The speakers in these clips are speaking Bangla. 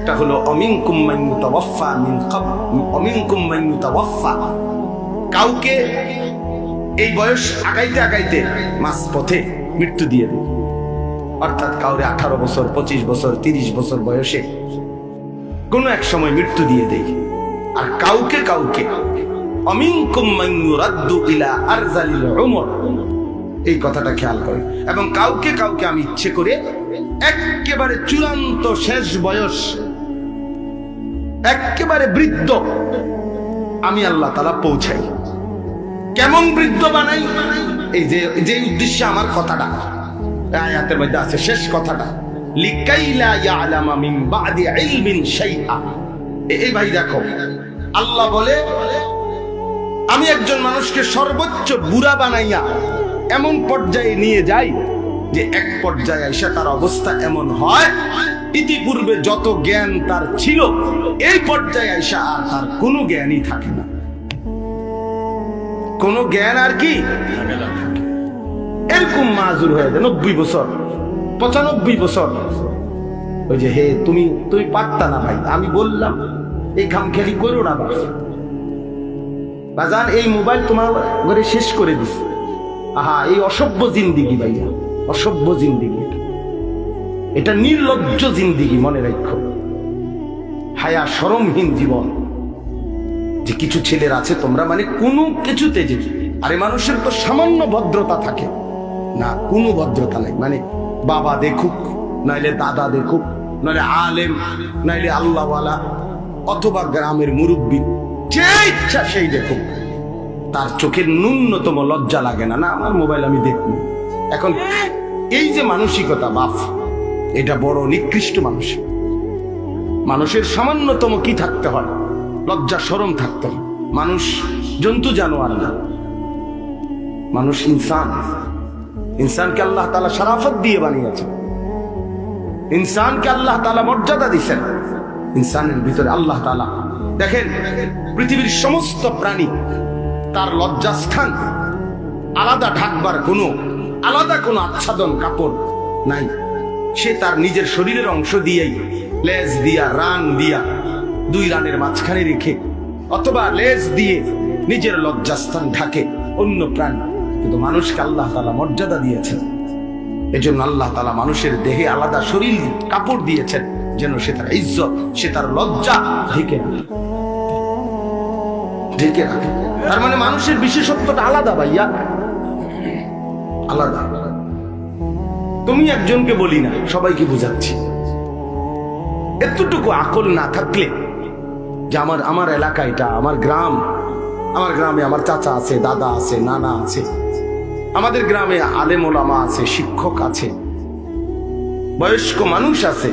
একটা হলো অমিনকুম মান ইউতাওয়াফা মিন ক্বাবল, অমিনকুম মান ইউতাওয়াফা, কাউকে এই বয়স আগাইতে আগাইতে মাঝপথে মৃত্যু দিয়ে দেয়। অর্থাৎ কাউরে 18 বছর, 25 বছর, 30 বছর বয়সে কোনো এক সময় মৃত্যু দিয়ে দেয়। আর কাউকে কাউকে অমিনকুম মান ইউরাদ্দু ইলা আরজালিল উমর, এই কথাটা খেয়াল করে। এবং কাউকে কাউকে আমি ইচ্ছে করে একেবারে চূড়ান্ত শেষ বয়স, একেবারে বৃদ্ধ আমি আল্লাহ তাআলা পৌঁছাই। কেমন বৃদ্ধ বানাই? এই যে উদ্দেশ্যে আমার কথাটা আয়াতের মধ্যে আছে, শেষ কথাটা, লিকাইলা ইয়ালামা মিন বাদি ইলমিন শাইআ। এই ভাই দেখো, আল্লাহ বলে আমি একজন মানুষকে সর্বোচ্চ বুড়া বানাইয়া এমন পর্যায়ে নিয়ে যাই যে এক পর্যায়ে এসে তার অবস্থা এমন হয়, ইতিপূর্বে যত জ্ঞান তার ছিল এই পর্যায়ে এসে আর তার কোনো জ্ঞানই থাকে না। কোনো জ্ঞান আর কি এরকম মাজুর হয়ে যায় 90 বছর, 95 বছর। ওই যে হে তুমি পারতা না ভাই, আমি বললাম এই খামখেয়ালি করো না বাজান, এই মোবাইল তোমার ঘরে শেষ করে দিস। আহা, এই অসভ্য জিন্দিগি ভাইয়া, অসভ্য জিন্দিগি, এটা নির্লজ্জ জিন্দিগি, মনে রাখো। হায়া শরমহীন জীবন। যে কিছু ছেলের আছে তোমরা মানে কোনো কিছুতে যে, আরে মানুষের তো সামান্য ভদ্রতা থাকে না, কোনো ভদ্রতা নাই। মানে বাবা দেখুক, নাইলে দাদা দেখুক, নাইলে আলেম, নাইলে আল্লাহওয়ালা, অথবা গ্রামের মুরব্বী, যে ইচ্ছা সেই দেখুক, তার চোখের ন্যূনতম লজ্জা লাগে না, না আমার মোবাইল আমি দেখব। এখন এই যে মানসিকতা বাপ, এটা বড় নিকৃষ্ট মানুষ। মানুষের সামান্যতম কি থাকতে হয়? লজ্জা শরম থাকতে হয়। মানুষ জন্তু জানোয়ার না, মানুষ ইনসান। ইনসানকে আল্লাহ তাআলা শরাফত দিয়ে বানিয়েছেন, ইনসানকে আল্লাহ তাআলা মর্যাদা দিয়েছেন। ইনসানের ভিতরে আল্লাহ তাআলা দেখেন, পৃথিবীর সমস্ত প্রাণী তার লজ্জাস্থান আলাদা ঢাকবার আলাদা কোনো আচ্ছাদন কাপড় নাই। সে তার নিজের শরীরের অংশ দিয়েই, লেজ দিয়া, রান দিয়া, 2 রানের মাঝখানে রেখে, অথবা লেজ দিয়ে নিজের লজ্জাস্থান ঢাকে অন্য প্রাণী। কিন্তু মানুষকে আল্লাহ তাআলা মর্যাদা দিয়েছেন। এজন্য আল্লাহ তাআলা মানুষের দেহে আলাদা শরীর কাপড় দিয়েছেন, যেন সে তার ইজ্জত, সে তার লজ্জা ঢেকে রাখে। তার মানে মানুষের বিশেষত্বটা আলাদা ভাইয়া, আলাদা। তুমি একজনকে বলি না, সবাইকে বুঝাচ্ছি। এতটুকু আকল না থাকলে যে আমার এলাকা এটা, আমার গ্রাম, আমার গ্রামে আমার চাচা আছে, দাদা আছে, নানা আছে, আমাদের গ্রামে আলেম ওলামা আছে, শিক্ষক আছে, বয়স্ক মানুষ আছে।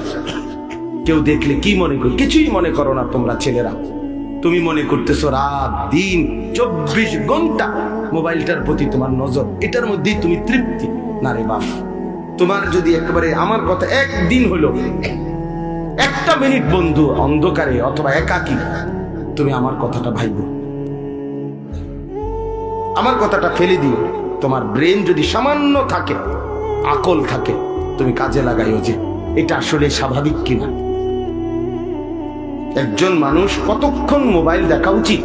কেউ দেখলে কি মনে করো? কিছুই মনে করো না তোমরা ছেলেরা। তুমি মনে করতেছো রাত দিন 24 ঘন্টা মোবাইলটার প্রতি তোমার নজর, এটার মধ্যেই তুমি তৃপ্তি। না রে বাপ, তোমার যদি একেবারে আমার কথা একদিন হলো, 1 মিনিট বন্ধু অন্ধকারে অথবা একাকী তুমি আমার কথাটা ভাইবো, আমার কথাটা ফেলে দিও। তোমার ব্রেন যদি সামান্য থাকে, আকল থাকে, তুমি কাজে লাগাইও যে এটা আসলে স্বাভাবিক কিনা। একজন মানুষ কতক্ষণ মোবাইল দেখা উচিত?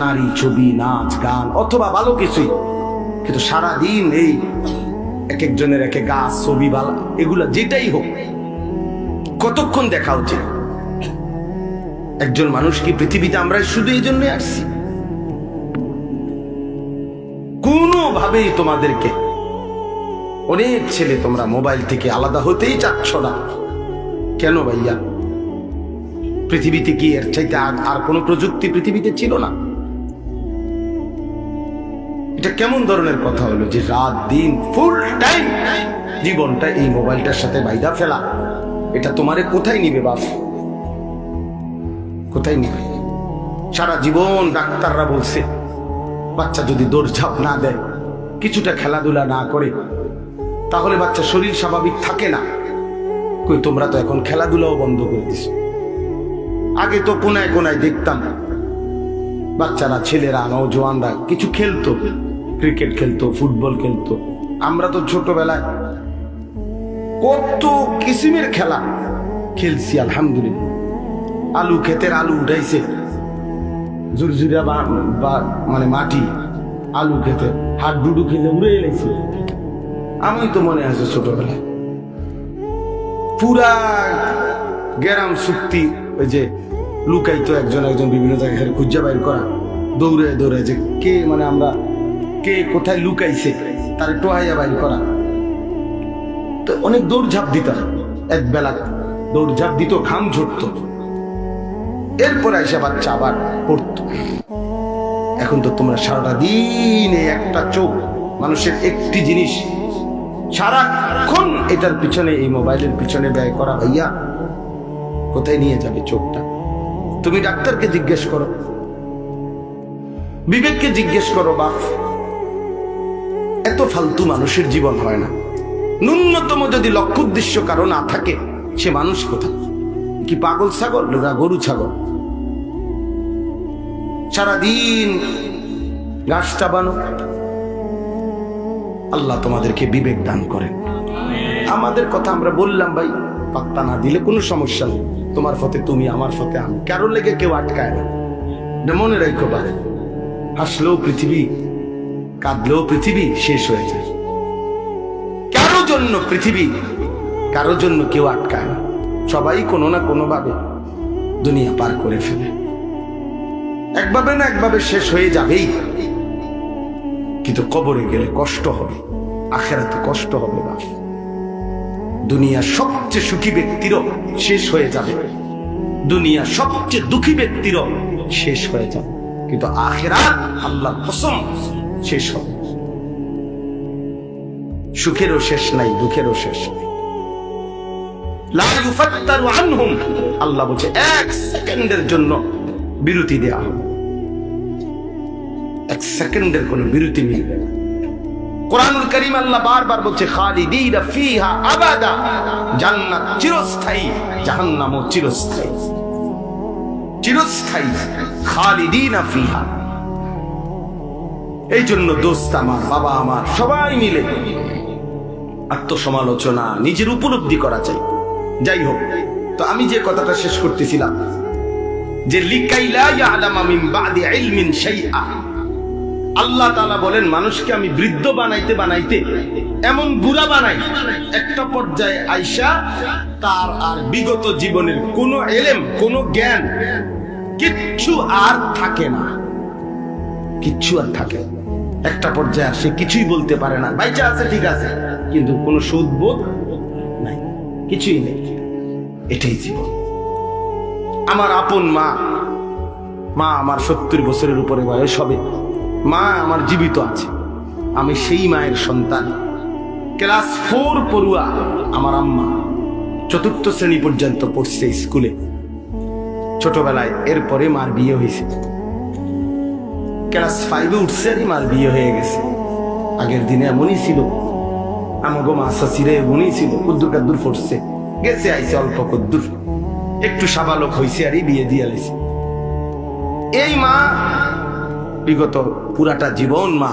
নারী ছবি, নাচ গান অথবা ভালো কিছুই, কিন্তু সারাদিন এই এক একজনের এক গাছ, ছবি, বালা, এগুলা যেটাই হোক, কতক্ষণ দেখা উচিত? একজন মানুষ কি পৃথিবীতে আমরা শুধু এই জন্য আসছি? কোনোভাবেই তোমাদেরকে, অনেক ছেলে তোমরা মোবাইল থেকে আলাদা হতেই চাচ্ছ না কেন ভাইয়া? পৃথিবীতে কি এর চাইতে আর কোনো প্রযুক্তি পৃথিবীতে ছিল না? এটা কেমন ধরনের কথা হলো যে রাত দিন ফুল টাইম জীবনটা এই মোবাইলটার সাথে বাইদা ফেলা? এটা তোমারে কোথায় নিবে বাপ? কোথায় নিবে? সারা জীবন ডাক্তাররা বলছে বাচ্চা যদি দৌড়ঝাঁপ না দেয়, কিছুটা খেলাধুলা না করে, তাহলে বাচ্চা শরীর স্বাভাবিক থাকে না। কই, তোমরা তো এখন খেলাধুলাও বন্ধ করে দিছো। আগে তো কোনায় কোনায় দেখতাম বাচ্চারা, ছেলেরা, নওজোয়ানরা কিছু খেলতো, ক্রিকেট খেলতো, ফুটবল খেলতো। আমরা তো ছোটবেলায় কত কিসিমের খেলা খেলছি আলহামদুলিল্লাহ। আলু ক্ষেতের আলু উঠাইছে, জুরজুরা মানে মাটি, আলু খেতে হাত ডুডু খেলে উড়ে এলেছে। আমি তো মনে আছে ছোটবেলায় পুরা গ্রাম চুক্তি, ওই যে লুকাইতো একজন একজন বিভিন্ন জায়গায় খুঁজা বাইর করা, দৌড়ে দৌড়ে যে কে মানে আমরা কে কোথায় লুকাইছে তার টোহাইয়া বাইর করা। তো অনেক দৌড়ঝাঁপ দিতাম, এক বেলা দৌড়ঝাঁপ দিত, ঘাম ঝরত, এরপরে এসে বাচ্চা আবার পড়তো। এখন তো তোমরা সারাটা দিন একটা চোখ, মানুষের একটি জিনিস সারাক্ষণ এটার পিছনে, এই মোবাইলের পিছনে ব্যয় করা, ভাইয়া কোথায় নিয়ে যাবে চোখটা? তুমি ডাক্তারকে জিজ্ঞেস করো, বিবেককে জিজ্ঞেস করো, বাপ এত ফালতু মানুষের জীবন হয় না। ন্যূনতম যদি লক্ষ্য উদ্দেশ্য কারো না থাকে, সে মানুষ কোথায়? কি পাগল ছাগল না গরু ছাগল? সারাদিন ঘাস চাবানো। আল্লাহ তোমাদেরকে বিবেক দান করেন। আমাদের কথা আমরা বললাম ভাই, পাত্তা না দিলে কোনো সমস্যা নেই। তোমার ফতে তুমি, আমার ফতে আমি, কারো লেগে কেউ আটকায় না। মনে রাখো পারে, হাসলেও পৃথিবী, কাঁদলেও পৃথিবী শেষ হয়ে যায়। কারো জন্য পৃথিবী, কারো জন্য কেউ আটকায় না। সবাই কোনো না কোনো ভাবে দুনিয়া পার করে ফেলে, একভাবে না একভাবে শেষ হয়ে যাবেই। কিন্তু কবরে গেলে কষ্ট হবে, আখিরাতে কষ্ট হবে না। দুনিয়া সবচেয়ে সুখী ব্যক্তিরও শেষ হয়ে যাবে, দুনিয়া সবচেয়ে দুঃখী ব্যক্তিরও শেষ হয়ে যাবে, কিন্তু আখিরাত আল্লাহর কসম শেষ হবে। সুখেরও শেষ নাই, দুঃখেরও শেষ নাই। লা ইউফাত্তারু আনহুম, আল্লাহ বলছে এক সেকেন্ডের জন্য বিরতি দেয়া হবে, এক সেকেন্ডের কোনো বিরতি মিলবে না। কোরআনুল কারীম আল্লাহ বারবার বলছে খালিদিনা ফিহা আবাদা, জান্নাত চিরস্থায়ী, জাহান্নামও চিরস্থায়ী। চিরস্থায়ী, খালিদিনা ফিহা। এই জন্য দোস্ত আমার, বাবা আমার, সবাই মিলে আত্মসমালোচনা, নিজের উপলব্ধি করা চাই। যাই হোক, তো আমি যে কথাটা শেষ করতেছিলাম যে লিকাইলা ইয়ালামা মিন বাদি ইলমিন শাইআ, আল্লাহ তাআলা বলেন মানুষকে আমি বৃদ্ধ বানাইতে বানাইতে এমন বুড়া বানাই, একটা পর্যায়ে আইসা তার আর বিগত জীবনের কোনো ইলম, কোনো জ্ঞান কিচ্ছু আর থাকে না, কিচ্ছু আর থাকে। একটা পর্যায়ে সে কিছুই বলতে পারে না, বাইচা আছে ঠিক আছে, কিন্তু কোনো সুদবোধ নাই, কিছুই নেই। এটাই জীবন। আমার আপন মা, মা আমার 70 বছরের উপরে বয়স হবে, মা আমার জীবিত আছে, আমি সেই মায়ের সন্তান। ক্লাস 4 পড়ুয়া আমার আম্মা, 4র্থ শ্রেণী পর্যন্ত পড়ছে স্কুলে ছোটবেলায়। এরপরে মার বিয়ে হয়েছে, ক্লাস 5-এ উঠছে আর মার বিয়ে হয়ে গেছে। আগের দিনে এমনই ছিল, আমাগো মা শাশিরে এমনই ছিল, কুদ্দুর কাদ্দুর পড়ছে, গেছে আইছে অল্প কুদ্দুর, একটু সাবালক হয়েছে আর বিয়ে দিয়ে আইছে। এই মা বিগত পুরাটা জীবন, মা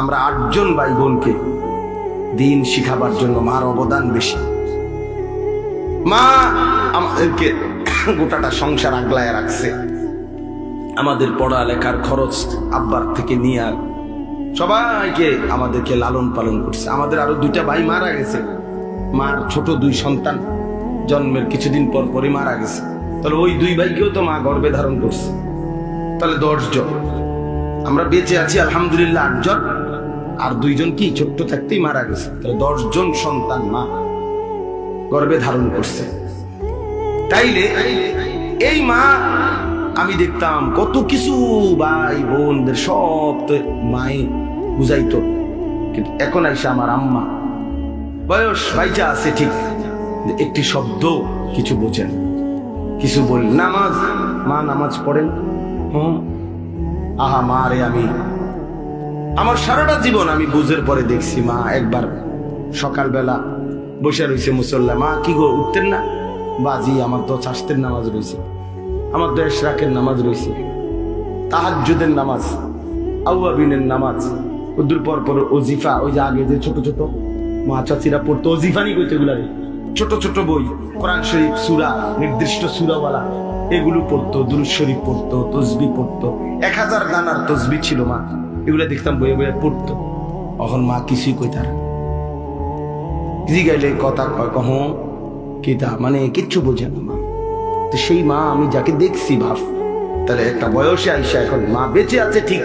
আমরা 8 জন ভাই বোনকে দিন শিখাবার জন্য মার অবদান বেশি। মা আমাদেরকে গোটাটা সংসার আগলায় রাখছে, আমাদের পড়ালেখার খরচ আব্বার থেকে নিয়ে সবাইকে আমাদেরকে লালন পালন করছে। আমাদের আরো 2টা ভাই মারা গেছে, মার ছোট 2 সন্তান জন্মের কিছুদিন পর পরই মারা গেছে। তাহলে ওই 2 ভাইকেও তো মা গর্ভে ধারণ করছে, তাহলে 10 জন। আমরা বেঁচে আছি আলহামদুলিল্লাহ 8 জন, আর 2 জন কি ছোট্ট থাকতেই মারা গেছে। তাহলে 10 জন সন্তান মা গর্ভে ধারণ করছে। তাইলে এই মা, আমি দেখতাম কত কিছু ভাই বোনদের সব তো মায়ে বুঝাইতো, কিন্তু এখন আইসা আমার আম্মা বয়স বাইচা আছে ঠিক, একটি শব্দ কিছু বোঝেন, কিছু বলি। নামাজ, মা নামাজ পড়েন, আহা মা রে, আমি আমার সারাটা জীবন আমি বুঝের পরে দেখছি মা একবার সকালবেলা বসে রয়েছে মুসল্লা, মা কি গো উঠতেন না? বাজি আমার তো চাষতের নামাজ রয়েছে, আমার তো এশরাকের নামাজ রয়েছে, তাহাজ্জুদের নামাজ, আউয়াবিনের নামাজ, ওদের পর পর ওজিফা, ওই যে আগে যে ছোট ছোট মা চাচিরা পড়তো ওজিফানি কইতে, এগুলা ছোট ছোট বই, কোরআন শরীফ সূরা, নির্দিষ্ট সূরাওয়ালা, এগুলো পড়তো, দুরূদ শরীফ পড়তো, তসবিহ পড়তো। 1000 দানার তসবিহ ছিল মা, এগুলো দেখতাম বইয়ে বইয়ে পড়তো। এখন মা কিছুই কইতার, জিগাইলে কথা কয় কহ কিতা, মানে কিচ্ছু বোঝে না মা। তো সেই মা আমি যাকে দেখছি ভাব, তাহলে একটা বয়সে আইসা এখন মা বেঁচে আছে ঠিক,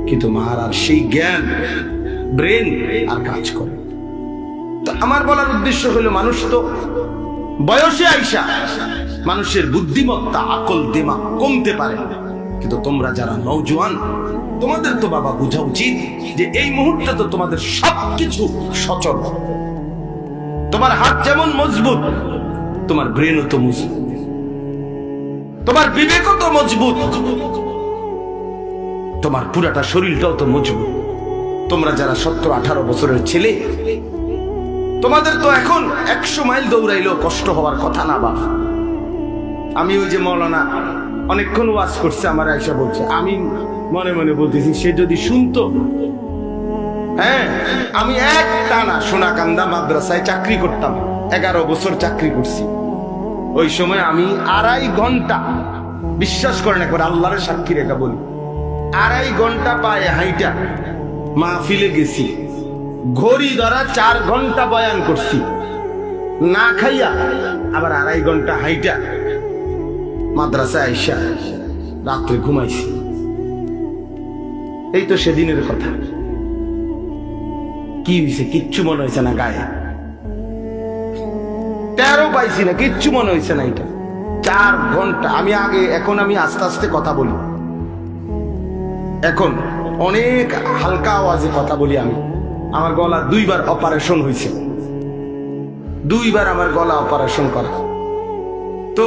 কিন্তু মার আর সেই জ্ঞান, ব্রেন আর কাজ করে। তো আমার বলার উদ্দেশ্য হলো, মানুষ তো বয়সে আইসা মানুষের বুদ্ধিমত্তা, আকল, দিমাগ কমতে পারে, কিন্তু তোমরা যারা নওজোয়ান, তোমাদের তো বাবা বোঝা উচিত যে এই মুহূর্তে তো তোমাদের সবকিছু সচল। তোমার হাত যেমন মজবুত, তোমার ব্রেনও তো মজবুত, তোমার বিবেকও তো মজবুত, তোমার পুরাটা শরীরটাও তো মজবুত। তোমরা যারা 17-18 বছরের ছেলে, তোমাদের তো এখন 100 মাইল দৌড়াইলেও কষ্ট হওয়ার কথা না বাপ। আমি ওই যে মৌলানা অনেকক্ষণ ওয়াজ করছে, আমার আয়সা বলছে, আমি মনে মনে বলতেছি সে যদি শুনতো। হ্যাঁ, আমি একটানা সোনাকান্দা মাদ্রাসায় চাকরি করতাম, 11 বছর চাকরি করছি। ওই সময় আমি 2.5 ঘন্টা, বিশ্বাস করেন একবার আল্লাহর সাক্ষী রেখা বলি, 2.5 ঘন্টা পায়ে হাইটা মাহফিলে গেছি, ঘড়ি ধরা 4 ঘন্টা বয়ান করছি, না খাইয়া আবার 2.5 ঘন্টা হাইটা মাদ্রাসায় আইসা রাত্রে ঘুমাইছি। এই তো সেদিনের কথা। কি হয়েছে? কিচ্ছু মনে হয়েছে না, গায়ে 13 পাইছি না, কিচ্ছু মনে হয়েছে না। এটা 4 ঘন্টা আমি আগে, এখন আমি আস্তে আস্তে কথা বলি, এখন অনেক হালকা আওয়াজে কথা বলি আমি। আমার গলা 2 বার অপারেশন হয়েছে, 2 বার আমার গলা অপারেশন করা। তো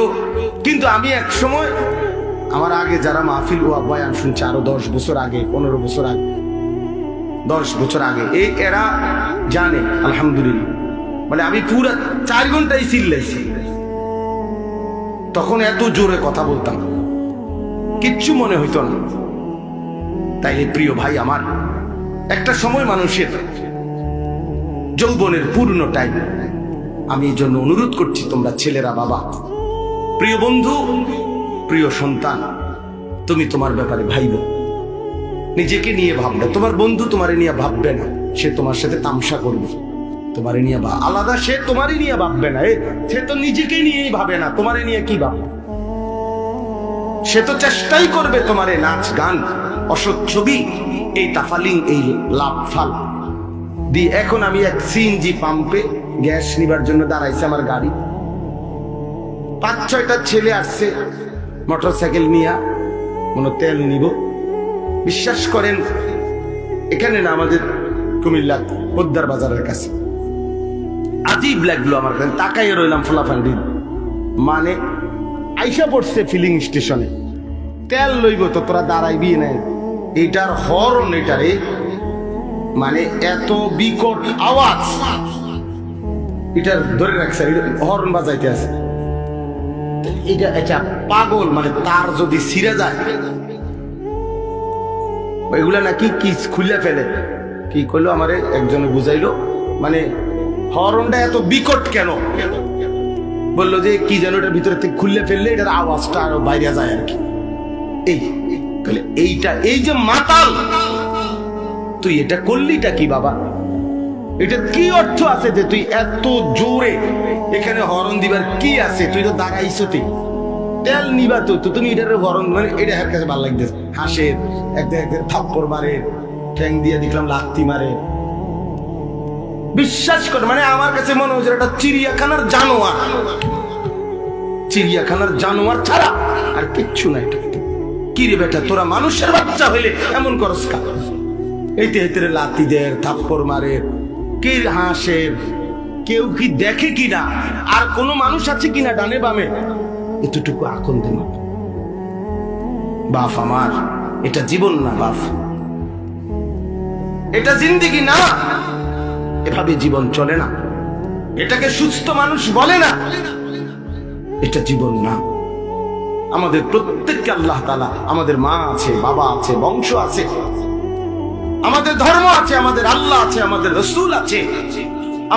কিন্তু আমি এক সময়, আমার আগে যারা মাহফিল ওয়া বয়ান শুনছে, আরো 10 বছর আগে, 15 বছর আগে, 10 বছর আগে, এরা জানে আলহামদুলিল্লাহ, মানে আমি পুরা 4 ঘন্টাই চিল্লাইছি। তখন এত জোরে কথা বলতাম, কিচ্ছু মনে হইতো না। তাইলে প্রিয় ভাই আমার, একটা সময় মানুষের যৌবনের পূর্ণ টাইম। আমি এই জন্য অনুরোধ করছি, তোমরা ছেলেরা, বাবা, প্রিয় বন্ধু, প্রিয় সন্তান, তুমি তোমার ব্যাপারে ভাইবে, নিজেকে নিয়ে ভাববে। তোমার বন্ধু তোমারে নিয়ে ভাববে না, সে তোমার সাথে তামসা করবে। তোমারে নিয়ে আলাদা, সে তোমারই নিয়ে ভাববে না, সে তো নিজেকে নিয়েই ভাবে না, তোমারে নিয়ে কি ভাববে? সে তো চেষ্টাই করবে তোমারে নাচ, গান, অসৎ ছবি, এই তাফালিং, এই লাভ ফাল দিয়ে। এখন আমি এক সিএনজি পাম্পে গ্যাস নিবার জন্য দাঁড়াইছে আমার গাড়ি, 5-6টা ছেলে আসছে মোটরসাইকেল নিয়ে, মনে তেল নিব। বিশ্বাস করেন, এখানে না, আমাদের কুমিল্লা পোদ্দার বাজারের কাছে। আজীব লাগলো আমার কাছে, তাকাইয়ে রইলাম ফলাফান্ডি, মানে আইসা পড়ছে ফিলিং স্টেশনে, তেল লইব তো তোরা দাঁড়াইবি না। এটার হর্ন, এটারে মানে এত বিকট আওয়াজ, এটার ধরে রাখছে, হর্ন বাজাইতে আছে। এটা এটা পাগল, মানে তার যদি ছিঁড়ে যায়, এগুলা নাকি কি খুলে ফেলে। কি করলো আমারে একজনে বুঝাইলো, মানে হর্নটা এত বিকট কেন, বললো যে কি যেন এটার ভিতরে থেকে খুললে ফেললে এটার আওয়াজটা আরো বাইরে যায় আর কি। এই এইটা, এই যে মাতাল, তুই এটা করলিটা কি বাবা? এটা কি অর্থ আছে যে তুই এত জোরে এখানে হর্ন দিবার কি আছে? তুই তো দাঁড়াইছো, তুই তেল নিবা, তো তুমি এটার হর্ন, মানে এটা এর কাছে ভালো লাগতেছে, হাসে, একদিন থাপ্পড় মারে, ঠ্যাং দিয়ে দেখলাম লাত্তি মারে। বিশ্বাস কর, মানে আমার কাছে মনে হচ্ছে একটা চিড়িয়াখানার জানোয়ার, চিড়িয়াখানার জানোয়ার ছাড়া আর কিচ্ছু নাই। কি রে বেটা, তোরা মানুষের বাচ্চা হইলে এমন করস কা? এইতে হেতে লাত্তি দের, থাপ্পড় মারে, কে হাসে, কেউ কি দেখে কিনা, আর কোন মানুষ আছে কিনা ডানে বামে, এতটুকু আকল দেন বাপ আমার। এটা জীবন না বাপ, এটা জিন্দেগি না, এভাবে জীবন চলে না, এটাকে সুস্থ মানুষ বলে না, এটা জীবন না। আমাদের প্রত্যেককে আল্লাহ তাআলা, আমাদের মা আছে, বাবা আছে, বংশ আছে, আমাদের ধর্ম আছে, আমাদের আল্লাহ আছে, আমাদের রাসূল আছে,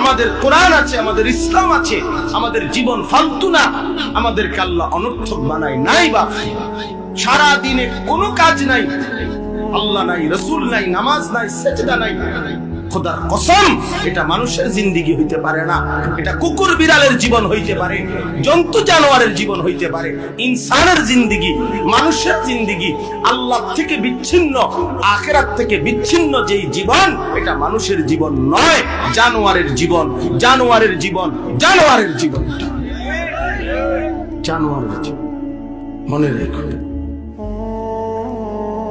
আমাদের কোরআন আছে, আমাদের ইসলাম আছে, আমাদের জীবন ফালতু না, আমাদেরকে আল্লাহ অনর্থক বানায় নাই। বাপ সারা দিনে কোনো কাজ নাই, আল্লাহ নাই, রসুল নাই, নামাজ নাই, সেজদা নাই, খোদার কসম এটা মানুষের জিন্দিগি হইতে পারে না। এটা কুকুর বিড়ালের জীবন হইতে পারে, জন্তু জানোয়ারের জীবন হইতে পারে। ইনসানের জিন্দিগি, মানুষের জিন্দিগি আল্লাহ থেকে বিচ্ছিন্ন, আখিরাত থেকে বিচ্ছিন্ন যেই জীবন, এটা মানুষের জীবন নয়, জানোয়ারের জীবন, জানোয়ারের জীবন, জানোয়ারের জীবন, জানোয়ারের জীবন। মনে রেখো,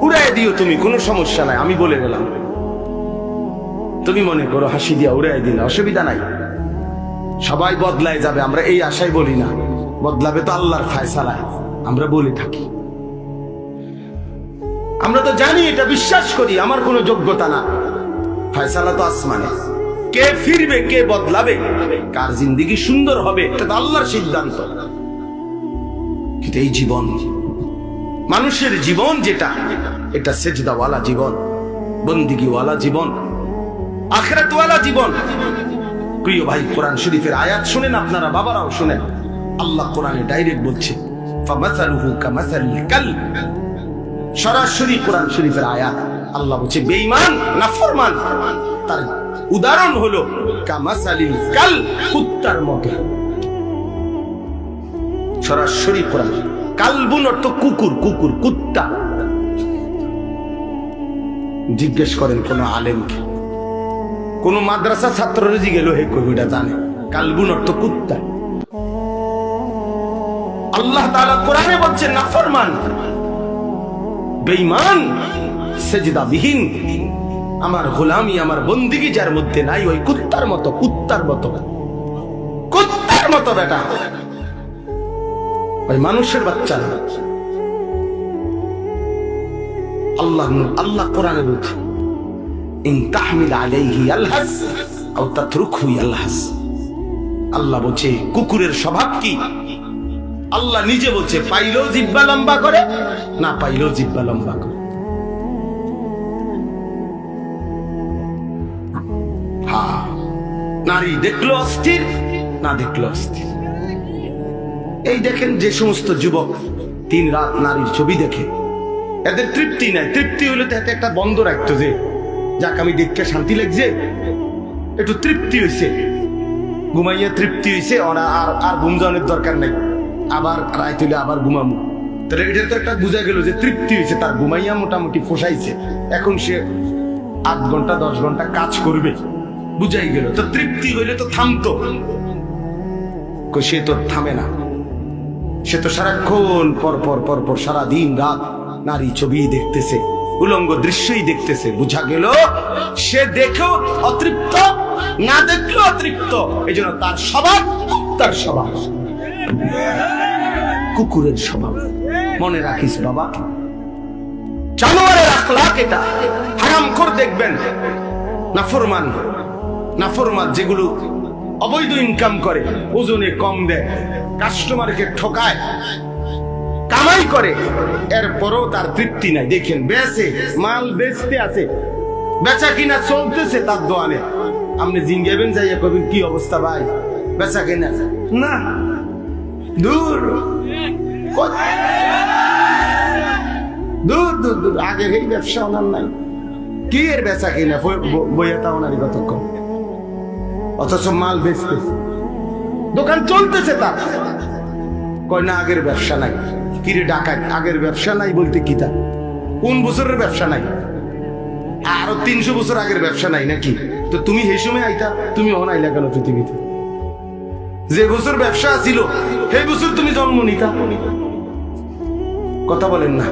উড়াই দিও তুমি, কোনো সমস্যা নাই, আমি বলে গেলাম। তুমি মনে করো হাসি দিয়া উড়াই দিলে অসুবিধা নাই, সবাই বদলায় যাবে, আমরা এই আশাই বলি না। বদলাবে তো আল্লাহর ফায়সালায়, আমরা বলে থাকি। আমরা তো জানি, এটা বিশ্বাস করি, আমার কোনো যোগ্যতা না, ফায়সালা তো আসমানে। কে ফিরবে, কে বদলাবে, কার জিন্দেগি সুন্দর হবে, এটা তো আল্লাহর সিদ্ধান্ত। কিন্তু এই জীবন, মানুষের জীবন যেটা, এটা সেজদাওয়ালা জীবন, বন্দিগিওয়ালা জীবন, আখিরাতওয়ালা জীবন। প্রিয় ভাই, কোরআন শরীফের আয়াত শুনেন, আপনারা বাবারাও শুনেন। আল্লাহ কোরআনে ডাইরেক্ট বলছে ফামাসালুহু কামাসালিল কালব। সরাসরি কোরআন শরীফের আয়াত। আল্লাহ বলছে বেঈমান, নাফরমান, তার উদাহরণ হলো কামাসালিল কালব, কুত্তার মতো। সরাসরি কোরআন। কালবুন অর্থ কুকুর, কুকুর, কুত্তা। জিজ্ঞেস করেন কোন আলেমকে, কোন মাদ্রাসা ছাত্ররা জিজ্ঞেস হে কবিটা জানে কালবুন অর্থ কুত্তা। আল্লাহ তাআলা কোরআনে বলছেন নাফরমান, বেঈমান, সেজদাবিহীন, আমার গোলামি, আমার বন্দিগি যার মধ্যে নাই, ওই কুত্তার মতো, কুত্তার মতো, কুত্তার মতো বেটা, ওই মানুষের বাচ্চা না। আল্লাহ কোরআনে বলছে ইন তাহমিল আলাইহি ইয়ালহাস আও তাতরুকহু ইয়ালহাস। আল্লাহ বলছে কুকুরের স্বভাব কি? আল্লাহ নিজে বলছে পাইলেও জিহ্বা লম্বা করে, না পাইলেও জিহ্বা লম্বা করে। হ্যাঁ, নারী দেখলো অস্থির, না দেখলো অস্থির। এই দেখেন যে সমস্ত যুবক দিন রাত নারীর ছবি দেখে, এদের তৃপ্তি নাই। তৃপ্তি হইলে তো এতে একটা বন্ধ রাখতো, যে যাক আমি দেখতে শান্তি লাগছে, একটু তৃপ্তি হয়েছে, ঘুমাইয়া তৃপ্তি হয়েছে, আর ঘুম যাওয়ানোর দরকার নাই, আবার রায় তুলে আবার ঘুমামো। তাহলে এটা তো একটা বোঝা গেল যে তৃপ্তি হয়েছে, তার ঘুমাইয়া মোটামুটি ফোসাইছে, এখন সে 8 ঘন্টা 10 ঘন্টা কাজ করবে, বুঝাই গেল। তো তৃপ্তি হইলে তো থামতো, সে তো থামে না, সে তো সারাক্ষণ পর সারা দিন রাত নারী ছবি দেখতেছে, উলঙ্গ দৃশ্যই দেখতেছে। বুঝা গেল সে দেখেও অতৃপ্ত, না দেখলেও অতৃপ্ত। এই জন্য তার স্বভাব, তার স্বভাব কুকুরের স্বভাব। মনে রাখিস বাবা, জানোয়ারের আখলাক এটা। হারামখোর দেখবেন, নাফরমান, নাফরমান যেগুলো অবৈধ ইনকাম করে, ওজনে কম দেয়, কাস্টমারকে ঠকায়, কামাই করে, এরপরও তার তৃপ্তি নাই। দেখেন বেচে, মাল বেচতে আছে, বেচা কিনা চলতেছে তার দোয়ানে, আপনি জিঙ্গাবেন যাইয়া কবেন কি অবস্থা ভাই, বেচা কিনা না, দূর দূর দূর দূর, আগের এই ব্যবসা ওনার নাই, কি এর বেচা কিনা বইয়াতা ওনারই কতক্ষণ, অথচ মাল বেচতেছে, দোকান চলতেছে তার। কয় না আগের ব্যবসা নাই। কিরে ডাকাত, আগের ব্যবসা নাই বলতে কি তা? কোন বছরের ব্যবসা নাই? আরো 300 বছর আগের ব্যবসা নাই নাকি? তো তুমি সেই সময় আইতা, তুমি অন আইলা কেন পৃথিবীতে? যে বছর ব্যবসা ছিল সেই বছর তুমি জন্ম নিতা, কথা বলেন না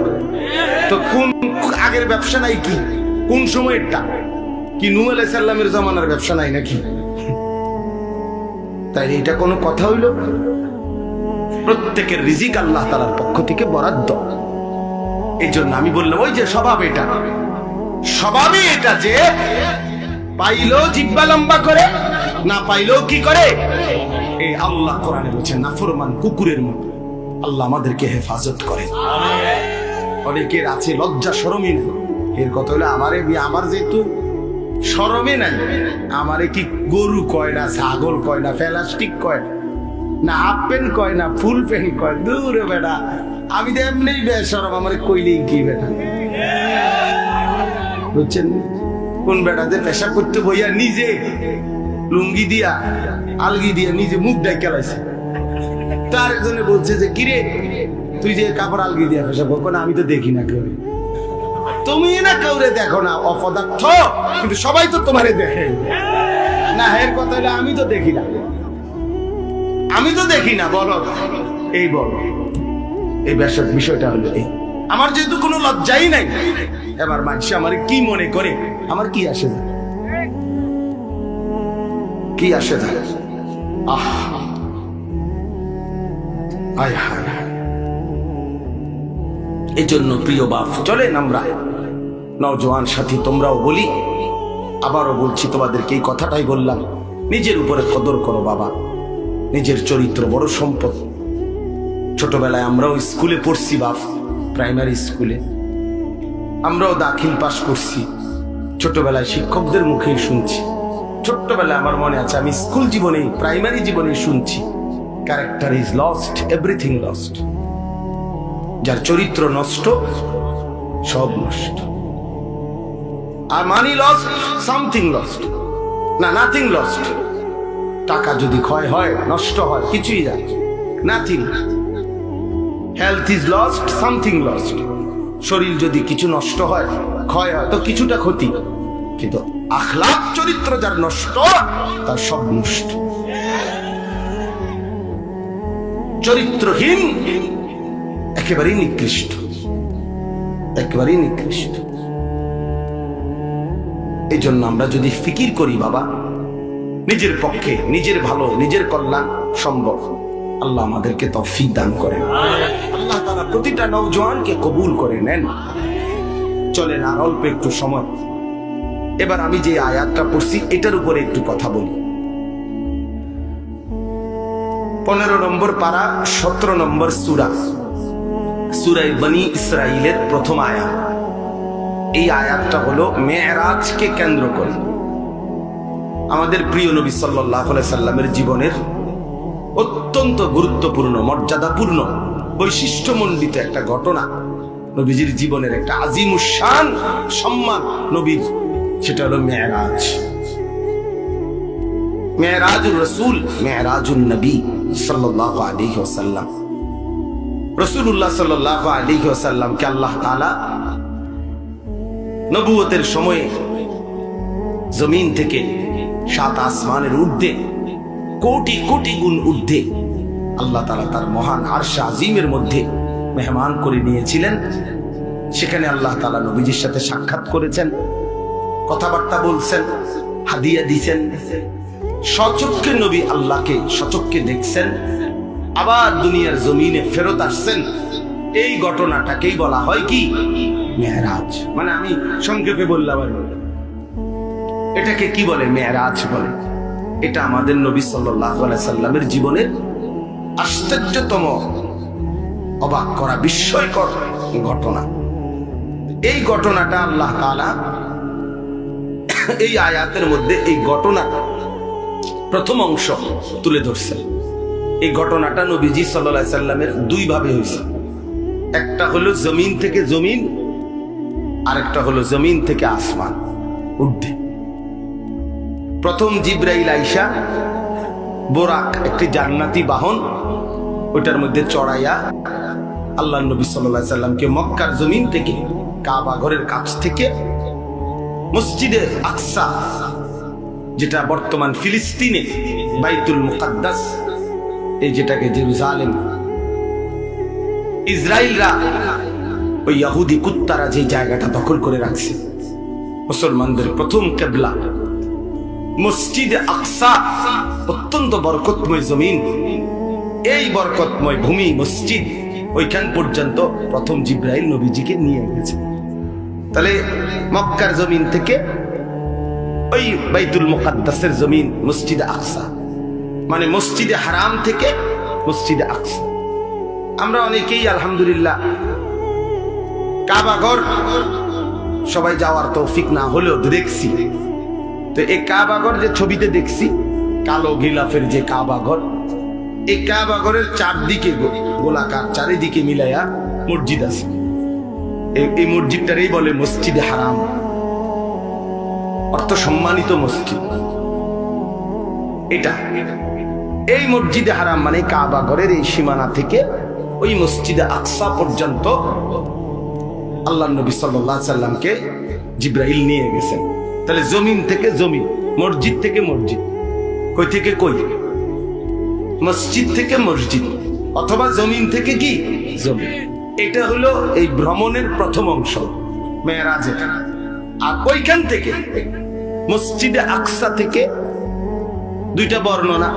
তো? কোন আগের ব্যবসা নাই কি? কোন সময়েরটা কি? নূহ আলাইহিস সালামের জামানার ব্যবসা নাই নাকি? তাই এটা কোনো কথা হইল? প্রত্যেকের রিজিক আল্লাহ তাআলার পক্ষ থেকে বরাদ্দ। এই জন্য আমি বললাম ওই যে স্বভাব, এটা স্বভাবই এটা, যে পাইলেও জিহ্বা লম্বা করে, না পাইলেও কি করে। এই আল্লাহ কোরআনে বলছেন নাফরমান কুকুরের মতো। আল্লাহ আমাদেরকে হেফাজত করে। অনেকের আছে লজ্জা শরমই নেই, এর কথা হলো আমার যেহেতু শরমে নাই। আমারে কি গরু কয় না, ছাগল কয় না, প্লাস্টিক কয় না, হাফ প্যান্ট কয় না, ফুল প্যান্ট কয়, দূরে বেটা। আমি তো এমনি বেশরম, আমার কইলেই কি বেটা, বুঝছেন? কোন বেটাতে পেশা করতে বইয়া নিজে লুঙ্গি দিয়া আলগি দিয়া নিজে মুখ ডাইকা লাইছে। তার একজনে বলছে যে কিরে তুই যে কাপড় আলগি দিয়া পেশা করবো না, আমি তো দেখি না কেউ। তুমি না কাউরে দেখো না, অপদার্থ, কিন্তু সবাই তো তোমারে দেখে না। এর কথা হলে আমি তো দেখি না, আমি তো দেখি না। বলো এই বলো এই বিষয়টা হলো এই, আমার যেহেতু কোনো লজ্জাই নাই, এবার মানুষ আমার কি মনে করে, আমার কি আসে যায়, কি আসে যায়? আহ আয় হায় হায়। এই জন্য প্রিয় বাপ, চলেন আমরা নওজোয়ান সাথী তোমরাও বলি, আবারও বলছি তোমাদেরকে এই কথাটাই বললাম, নিজের উপরে কদর করো বাবা। নিজের চরিত্র বড় সম্পদ। ছোটবেলায় আমরাও স্কুলে পড়ছি বাপ, প্রাইমারি স্কুলে আমরাও দাখিল পাস করছি। ছোটবেলায় শিক্ষকদের মুখেই শুনছি। ছোট্টবেলায় আমার মনে আছে, আমি স্কুল জীবনে প্রাইমারি জীবনে শুনছি, character is lost, everything lost. যার চরিত্র নষ্ট, সব নষ্ট। আর মানি লস্ট, সামথিং লস্ট, না নাথিং লস্ট। টাকা যদি ক্ষয় হয়, নষ্ট হয়, কিছুই যায়, nothing. Health is lost, something lost. শরীর যদি কিছু নষ্ট হয়, ক্ষয় হয়, তো কিছুটা ক্ষতি। কিন্তু আখলাক চরিত্র যার নষ্ট, তার সব নষ্ট। চরিত্রহীন একেবারেই নিকৃষ্ট, একেবারেই নিকৃষ্ট। এই জন্য আমরা যদি ফিকির করি বাবা, নিজের পক্ষে নিজের ভালো, নিজের কল্যাণ সম্ভব, আল্লাহ আমাদেরকে তৌফিক দান করেন। আল্লাহ তাআলা প্রতিটা নওজোয়ানকে কবুল করে নেন। চলেন আর অল্প একটু সময়, এবার আমি যে আয়াতটা পড়ছি এটার উপরে একটু কথা বলি। 15 নম্বর পারা, 17 নম্বর সূরা, সূরা বনী ইসরাইলের প্রথম আয়াত। এই আয়াতটা হলো মেরাজকে কেন্দ্র করে আমাদের প্রিয় নবী সাল্লাল্লাহু আলাইহি সাল্লামের জীবনের অত্যন্ত গুরুত্বপূর্ণ, মর্যাদাপূর্ণ, বৈশিষ্ট্যমণ্ডিত একটা ঘটনা। নবীজির জীবনের একটা আজিমুশান সম্মান নবীর, সেটা হলো মেরাজ। মেরাজুর রাসূল, মেরাজুন নবী সাল্লাল্লাহু আলাইহি ওয়াসাল্লাম। রাসূলুল্লাহ সাল্লাল্লাহু আলাইহি ওয়াসাল্লামকে আল্লাহ তাআলা নবুয়তের সময়ে জমিন থেকে 7 আসমানের ঊর্ধ্বে, কোটি কোটি গুণ ঊর্ধ্বে আল্লাহ তাআলা তার মহান আরশ আজিমের মধ্যে মেহমান করে নিয়েছিলেন। সেখানে আল্লাহ তাআলা নবীজির সাথে সাক্ষাৎ করেছেন, কথাবার্তা বলছেন, হাদিয়া দিয়েছেন। সচক্ষে নবী আল্লাহকে সচক্ষে দেখছেন, আবার দুনিয়ার জমিনে ফেরত আসছেন। এই ঘটনাটাকেই বলা হয় কি? মেরাজ। মানে আমি সংক্ষেপে বললাম, এটাকে কি বলে? মেরাজ বলে। এটা আমাদের নবী সাল্লাল্লাহু আলাইহি সাল্লামের জীবনের আশ্চর্যতম, অবাক করা, বিস্ময়কর ঘটনা। এই ঘটনাটা আল্লাহ তাআলা এই আয়াতের মধ্যে এই ঘটনা প্রথম অংশ তুলে ধরছেন। এই ঘটনাটা নবীজি সাল্লাল্লাহু আলাইহি সাল্লামের দুই ভাবে হয়েছে। একটা হলো জমিন থেকে জমিন, আরেকটা হলো জমিন থেকে আসমান ঊর্ধ্বে। প্রথম জিবরাইল আইসা বোরাক, একটি জান্নাতি বাহন, ওইটার মধ্যে চড়াইয়া আল্লাহ নবী সাল্লাল্লাহু আলাইহি সাল্লামকে মক্কার জমিন থেকে, কাবা ঘরের কাছ থেকে মসজিদে আকসা, যেটা বর্তমান ফিলিস্তিনে বাইতুল মুকাদ্দাস, এই যেটাকে জেরুজালেম, ইসরায়েলরা ওই ইহুদি কুত্তারা যে জায়গাটা দখল করে রাখছে, মুসলমানদের প্রথম কিবলা মসজিদে আকসা, অত্যন্ত বরকতময় জমিন। এই বরকতময় ভূমি, মসজিদ, ওইখান পর্যন্ত প্রথম জিবরাইল নবীজিকে নিয়ে গেছে। তাহলে মক্কার জমিন থেকে ওই বাইতুল মুকাদ্দাসের জমিন মসজিদে আকসা, মানে মসজিদে হারাম থেকে মসজিদে আকসা। আমরা অনেকেই আলহামদুলিল্লাহ কাবা ঘর সবাই যাওয়ার তৌফিক না হলেও দেখছি, তো এই কাবাঘর যে ছবিতে দেখছি কালো গিলাফের যে কাবাঘর, এই কাবাঘরের চারদিকে গোলাকার, চারিদিকে মিলাইয়া মসজিদ আছে। এই মসজিদটারই বলে মসজিদে হারাম, অর্থ সম্মানিত মসজিদ। এটা এই মসজিদে হারাম মানে কাবাঘরের এই সীমানা থেকে ওই মসজিদে আকসা পর্যন্ত আল্লাহ নবী সাল্লাল্লাহু আলাইহি সাল্লামকে জিবরাইল নিয়ে গেছেন। তাহলে জমিন থেকে জমিন, মসজিদ থেকে মসজিদ, কই থেকে কই? মসজিদ থেকে মসজিদ, অথবা জমিন থেকে কি জমিন। এটা হলো এই ভ্রমণের প্রথম অংশ মেরাজের। আর ওইখান থেকে মসজিদে আকসা থেকে দুইটা বর্ণনা,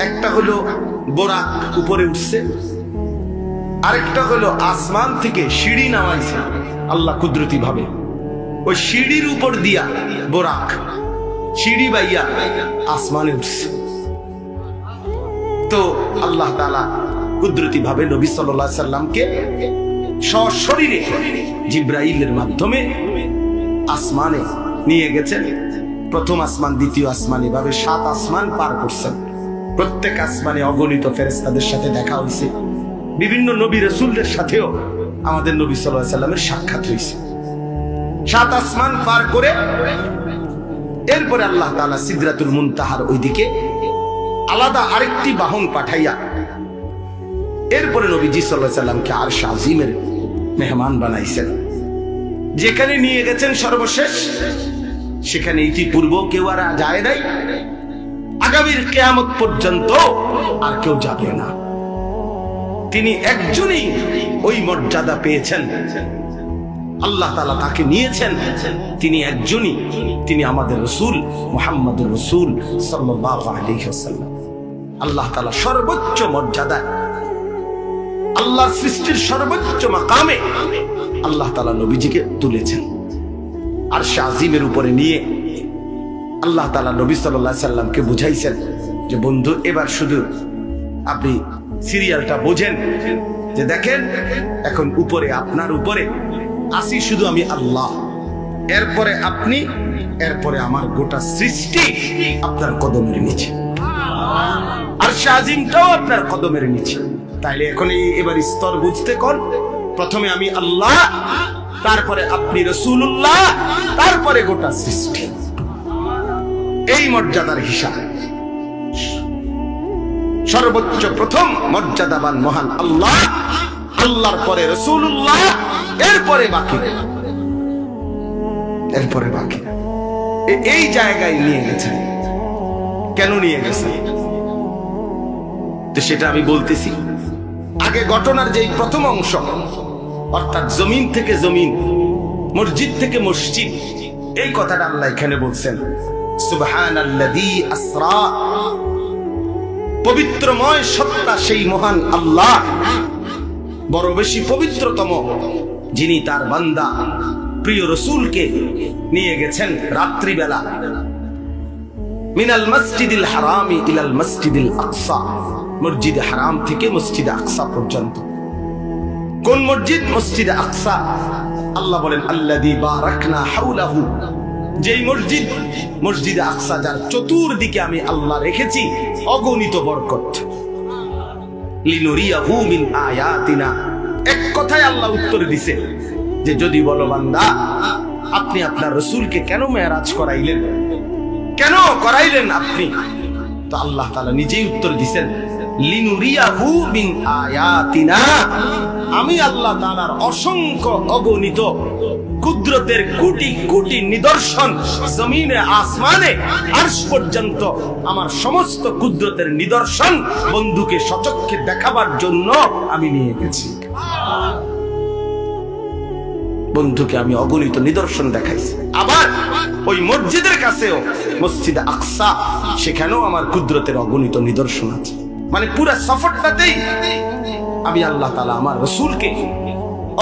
একটা হলো বোরাক উপরে উঠছে, আরেকটা হলো আসমান থেকে সিঁড়ি নামাইছে আল্লাহ কুদরতি ভাবে। ওই সিঁড়ির উপর দিয়া বোরাক সিঁড়ি বাইয়া আসমানে উঠছে। তো আল্লাহ তাআলা কুদরতি ভাবে নবী সাল্লাল্লাহু আলাইহি সাল্লামকে সশরীরে জিবরাইলের মাধ্যমে আসমানে নিয়ে গেছেন। প্রথম আসমান, দ্বিতীয় আসমান, এভাবে 7 আসমান পার করছেন। প্রত্যেক আসমানে অগণিত ফেরেশতাদের সাথে দেখা হয়েছে। বিভিন্ন নবী রাসূলদের সাথেও আমাদের নবী সাল্লাল্লাহু আলাইহি সাল্লামের সাক্ষাৎ হয়েছে। 7 আসমান পার করে এরপরে আল্লাহ তাআলা সিদরাতুল মুনতাহার ওইদিকে আলাদা আরেকটি বাহন পাঠাইয়া এরপরে নবীজি সাল্লাল্লাহু আলাইহি সাল্লামকে আরশ আজিমের মেহমান বানাইছেন। যেখানে নিয়ে গেছেন সর্বশেষ, সেখানে ইতিপূর্ব কেউ আর যায় নাই, আগামীর কিয়ামত পর্যন্ত আর কেউ যাবে না। তিনি একজনই ওই মর্যাদা পেয়েছেন, আল্লাহ তাআলা তাকে নিয়েছেন, তিনি একজনই, তিনি আমাদের রাসূল মুহাম্মদুর রাসূল সাল্লাল্লাহু আলাইহি ওয়াসাল্লাম। আল্লাহ তাআলা সর্বোচ্চ মর্যাদা, আল্লাহর সৃষ্টির সর্বোচ্চ মাকামে আল্লাহ তাআলা নবীজিকে তুলেছেন। আরশ আজিমের উপরে নিয়ে আল্লাহ তাআলা নবী সাল্লাল্লাহু আলাইহি সাল্লামকে বুঝাইছেন যে বন্ধু, এবার শুধু আপনি সিরিয়ালটা বোঝেন, যে দেখেন এখন উপরে, আপনার উপরে আসি শুধু আমি আল্লাহ, এরপরে আপনি, এরপরে আমার গোটা সৃষ্টি আপনার কদমের নিচে, আরশ আজিমটাও আপনার কদমের নিচে। তাইলে এখন এবার স্তর বুঝতে কোন, প্রথমে আমি আল্লাহ, তারপরে আপনি রাসূলুল্লাহ, তারপরে গোটা সৃষ্টি। এই মর্যাদার হিসাব। সর্বোচ্চ প্রথম মর্যাদাবান মহান আল্লাহ, আল্লাহর পরে রাসূলুল্লাহ, এরপরে বাকি, এরপরে বাকি। এই জায়গায় নিয়ে গেছেন। কেন নিয়ে গেছেন তো সেটা আমি বলতেছি। আগে ঘটনার যে প্রথম অংশ, অর্থাৎ জমিন থেকে জমিন, মসজিদ থেকে মসজিদ, এই কথাটা আল্লাহ এখানে বলছেন। সুবহানাল্লাযী আসরা, পবিত্রময় সত্তা সেই মহান আল্লাহ, বড় বেশি পবিত্রতম, যিনি তার বান্দা প্রিয় রাসূলকে নিয়ে গেছেন রাত্রিবেলা। মিনাল মসজিদিল হারামি ইলাল মসজিদিল আকসা, মসজিদে হারাম থেকে মসজিদে আকসা পর্যন্ত। কোন মসজিদ? মসজিদে আকসা। আল্লাহ বলেন আল্লাযী বারাকনা হাওলাহু, যেই মসজিদ, মসজিদে আকসা, যার চতুর্দিকে আমি আল্লাহ রেখেছি অগণিত বরকত। লিনুরিয়াহু মিন আয়াতিনা, এক কথায় আল্লাহ উত্তর দিছে যে যদি বলো বান্দা আপনি আপনার রাসূলকে কেন মেরাজ করাইলেন, কেন করাইলেন আপনি, তো আল্লাহ তাআলা নিজেই উত্তর দিবেন লিনুরিয়াহু মিন আয়াতিনা, আমি আল্লাহ তাআলার অসংখ্য অগণিত কুদরতের কোটি কোটি নিদর্শন জমিনে আসমানে আরশ পর্যন্ত আমার সমস্ত কুদরতের নিদর্শন বন্ধুকে সচক্ষে দেখাবার জন্য আমি নিয়ে গেছি। বন্ধুকে আমি অগণিত নিদর্শন দেখাইছি। আবার ওই মসজিদের কাছেও, মসজিদে আকসা, সেখানেও আমার কুদরতের অগণিত নিদর্শন আছে। মানে পুরো সফরটাতেই আমি আল্লাহ তাআলা আমার রাসূলকে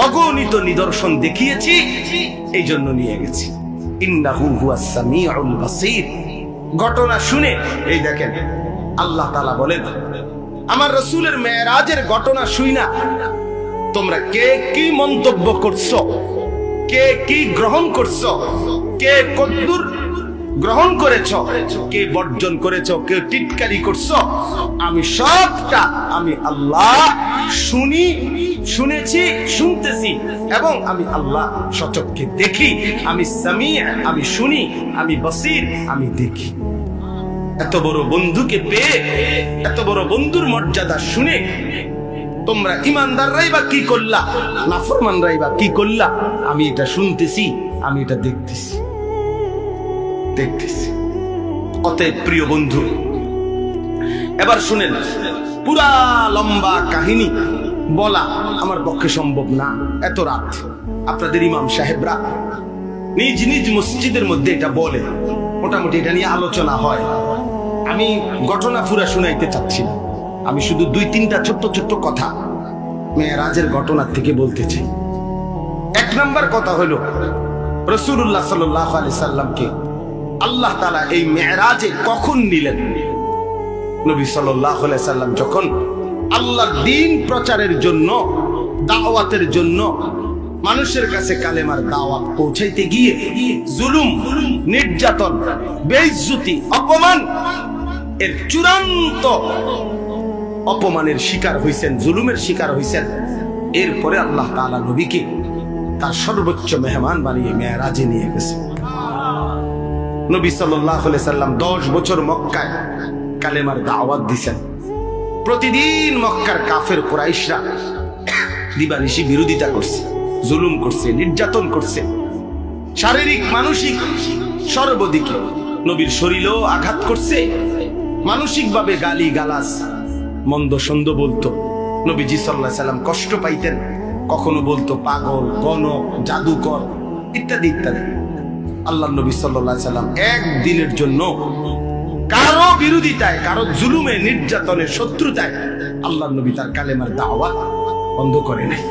অগণিত নিদর্শন দেখিয়েছি, এই জন্য নিয়ে গেছি। ইন্নাহু হুয়াস সামিউল বাসীর। ঘটনা শুনে এই দেখেন আল্লাহ তাআলা বলেন, আমার রাসূলের মেরাজের ঘটনা শুইনা তোমরা কে কি মন্তব্য করছো, কে কি গ্রহণ করছো, কে কদ্দুর গ্রহণ করেছ, কে বর্জন করেছ, কে টিটকারি করছো, আমি সবটা আমি আল্লাহ শুনি, শুনেছি, শুনতেছি, এবং আমি আল্লাহ সচক্ষে দেখি। আমি সামি, আমি শুনি, আমি বসির, আমি দেখি। এত বড় বন্ধুকে পেয়ে, এত বড় বন্ধুর মর্যাদা শুনে তোমরা ইমানদাররাই বা কি করলা, নাফরমানরাই বা কি করলা? আমি এটা শুনতেছি, আমি এটা দেখতেছি। অতএব প্রিয় বন্ধু, এবার শুনেন, পুরা লম্বা কাহিনী বলা আমার পক্ষে সম্ভব না এত রাত। আপনাদের ইমাম সাহেবরা নিজ নিজ মসজিদের মধ্যে এটা বলে, মোটামুটি এটা নিয়ে আলোচনা হয়। আমি ঘটনা পুরা শুনাইতে চাচ্ছি না, আমি শুধু 2-3টা ছোট্ট ছোট্ট কথা মেরাজের ঘটনার থেকে বলতে চাই। 1 নম্বর কথা হলো, রাসূলুল্লাহ সাল্লাল্লাহু আলাইহি সাল্লামকে আল্লাহ তাআলা এই মেরাজে কখন নিলেন? নবী সাল্লাল্লাহু আলাইহি সাল্লাম যখন আল্লাহর দ্বীন প্রচারের জন্য, দাওয়াতের জন্য মানুষের কাছে কালেমার দাওয়াত পৌঁছাইতে গিয়ে জুলুম, নির্যাতন, বেইজ্জতি, অপমান এর চূড়ান্ত অপমানের শিকার হইছেন, জুলুমের শিকার হইছেন, এরপরে আল্লাহ তাআলা নবীকে তার সর্বোচ্চ মেহমান বানিয়ে মেরাজে নিয়ে গেছে। নবী সাল্লাল্লাহু আলাইহি সাল্লাম 10 বছর মক্কায় কালেমার দাওয়াত দিয়েছেন। প্রতিদিন মক্কার কাফের কুরাইশরা দিবানিশি বিরোধিতা করছে, জুলুম করছে, নির্যাতন করছে, শারীরিক মানসিক সর্বদিকে নবীর শরীরেও আঘাত করছে, মানসিকভাবে গালি গালাজ, মন্দ সন্দ বলতো। নবীজি সাল্লাল্লাহু আলাইহি সাল্লাম কষ্ট পাইতেন, কখনো বলতো পাগল, গণক, জাদুকর ইত্যাদি ইত্যাদি। আল্লাহ নবী সাল্লাল্লাহু আলাইহি সাল্লাম একদিনের জন্য কারো বিরোধিতায়, কারো জুলুমে, নির্যাতনে, শত্রুতায় আল্লাহ নবী তার কালেমার দাওয়াত বন্ধ করে নাই।